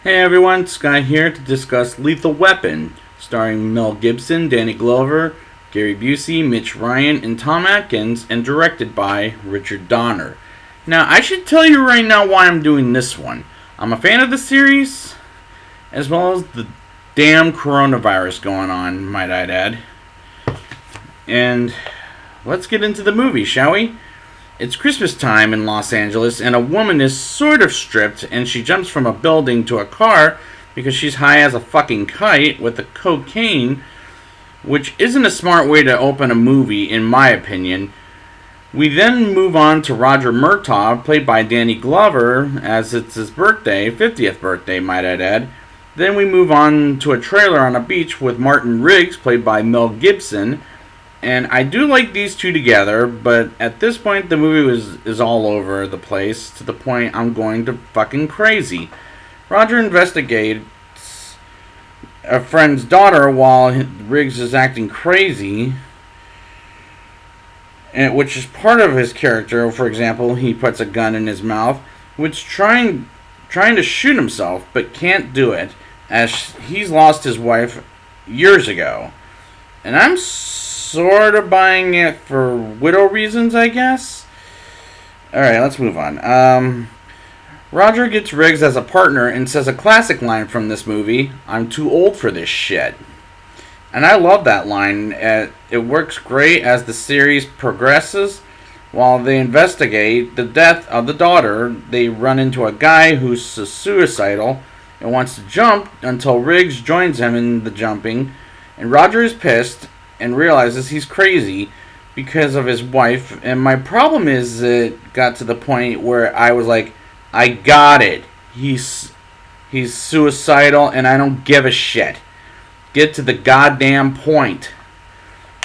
Hey everyone, Sky here to discuss Lethal Weapon, starring Mel Gibson, Danny Glover, Gary Busey, Mitch Ryan, and Tom Atkins, and directed by Richard Donner. Now, I should tell you right now why I'm doing this one. I'm a fan of the series, as well as the damn coronavirus going on, might I add. And let's get into the movie, shall we? It's Christmas time in Los Angeles, and a woman is sort of stripped, and she jumps from a building to a car because she's high as a fucking kite with the cocaine, which isn't a smart way to open a movie, in my opinion. We then move on to Roger Murtaugh, played by Danny Glover, as it's his birthday, 50th birthday, might I add. Then we move on to a trailer on a beach with Martin Riggs, played by Mel Gibson. And I do like these two together, but at this point the movie is all over the place, to the point I'm going to fucking crazy. Roger investigates a friend's daughter while Riggs is acting crazy, which is part of his character. For example, he puts a gun in his mouth, which trying to shoot himself, but can't do it, as he's lost his wife years ago. And I'm sort of buying it for widow reasons, I guess. Alright, let's move on. Roger gets Riggs as a partner and says a classic line from this movie: "I'm too old for this shit." And I love that line. It works great as the series progresses. While they investigate the death of the daughter, they run into a guy who's suicidal and wants to jump until Riggs joins him in the jumping. And Roger is pissed and realizes he's crazy because of his wife. And my problem is, it got to the point where I was like, I got it. He's suicidal and I don't give a shit. Get to the goddamn point.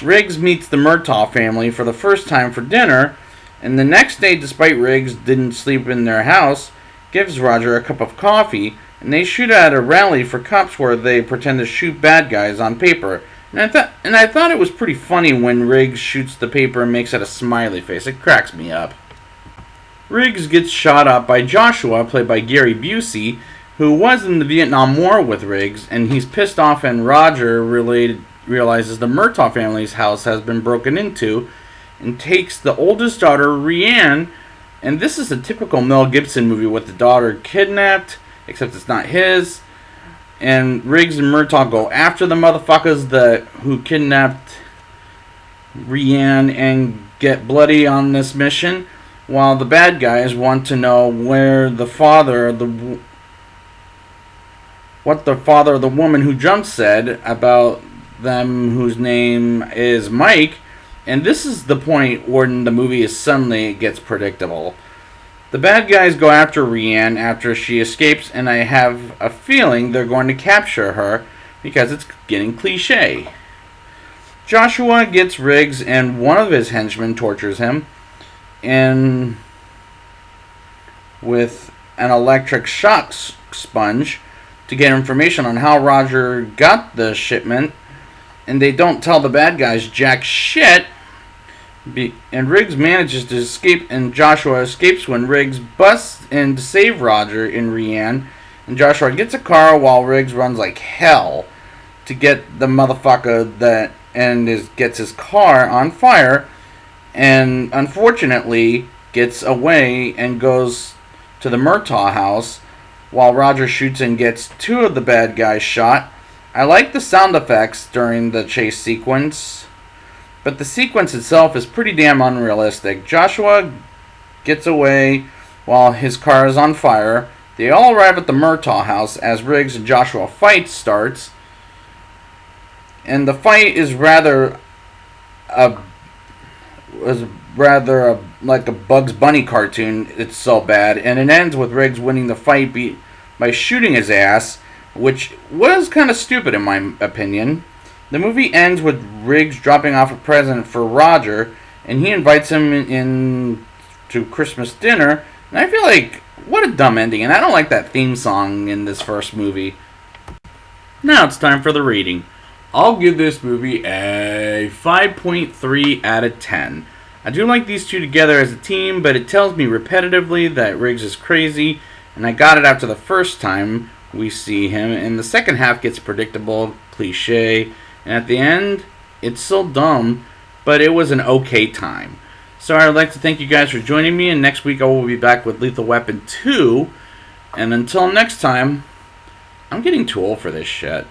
Riggs meets the Murtaugh family for the first time for dinner, and the next day, despite Riggs didn't sleep in their house, gives Roger a cup of coffee, and they shoot at a rally for cops where they pretend to shoot bad guys on paper. And I thought it was pretty funny when Riggs shoots the paper and makes it a smiley face. It cracks me up. Riggs gets shot up by Joshua, played by Gary Busey, who was in the Vietnam War with Riggs, and he's pissed off, and Roger realizes the Murtaugh family's house has been broken into and takes the oldest daughter, Rianne, and this is a typical Mel Gibson movie with the daughter kidnapped, except it's not his. And Riggs and Murtaugh go after the motherfuckers who kidnapped Rianne and get bloody on this mission, while the bad guys want to know what the father of the woman who jumped said about them, whose name is Mike. And this is the point where the movie suddenly gets predictable. The bad guys go after Rianne after she escapes, and I have a feeling they're going to capture her because it's getting cliche. Joshua gets Riggs, and one of his henchmen tortures him and with an electric shock sponge to get information on how Roger got the shipment, and they don't tell the bad guys jack shit. And Riggs manages to escape, and Joshua escapes when Riggs busts in to save Roger and Rianne. And Joshua gets a car while Riggs runs like hell to get the motherfucker gets his car on fire, and unfortunately gets away and goes to the Murtaugh house while Roger shoots and gets two of the bad guys shot. I like the sound effects during the chase sequence, but the sequence itself is pretty damn unrealistic. Joshua gets away while his car is on fire. They all arrive at the Murtaugh house as Riggs and Joshua fight starts. And the fight is rather like a Bugs Bunny cartoon. It's so bad. And it ends with Riggs winning the fight by shooting his ass, which was kind of stupid in my opinion. The movie ends with Riggs dropping off a present for Roger, and he invites him in to Christmas dinner. And I feel like, what a dumb ending, and I don't like that theme song in this first movie. Now it's time for the rating. I'll give this movie a 5.3 out of 10. I do like these two together as a team, but it tells me repetitively that Riggs is crazy, and I got it after the first time, we see him, and the second half gets predictable, cliche, and at the end, it's still dumb, but it was an okay time. So I'd like to thank you guys for joining me, and next week I will be back with Lethal Weapon 2, and until next time, I'm getting too old for this shit.